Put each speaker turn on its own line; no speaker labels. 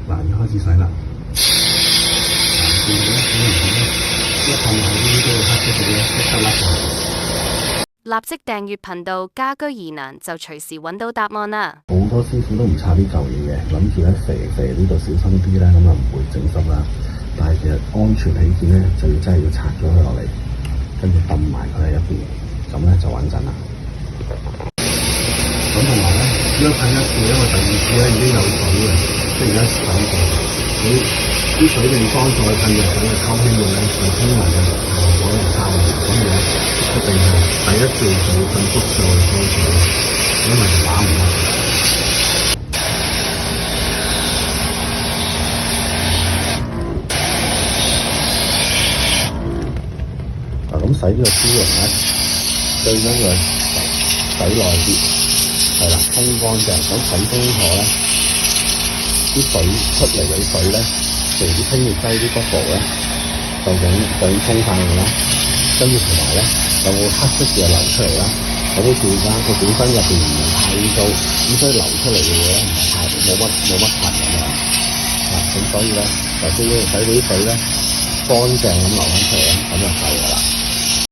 嗱，要開始洗啦。見到咧，一碰埋呢啲黑色嘅咧，一粒粒。
立即訂閱頻道，家居疑難就隨時揾到答案啦！
好多師傅都唔拆啲舊嘢嘅，諗住咧肥呢度小心啲咧，咁啊唔會整濕啦。但係其實安全起見咧，就要真係要拆咗佢落嚟，跟住揼埋佢喺一邊，咁咧就穩陣啦。咁同埋咧，如果噴一次，因為第二次咧已經有水嘅，即係而家洗過，你啲水定乾再噴藥水去溝稀咗咧，就沖埋嘅效果又差唔多，所以咧一定係第一次就要噴足再乾水，因為就打唔落。嗱，咁洗呢個豬肉咧，最緊要洗耐啲，係啦，沖乾淨，咁洗清楚咧，啲水出嚟嗰啲水咧，譬如啲清潔劑啲 bubble 咧，究竟沖晒佢啦，跟住同埋咧有冇黑色嘅流出嚟啦？咁好似而家佢本身入邊唔係太污糟，咁所以流出嚟嘅嘢咧唔係太冇乜塵咁樣，咁所以咧就需要使到啲水咧乾淨咁流翻出嚟咧，咁就夠㗎啦。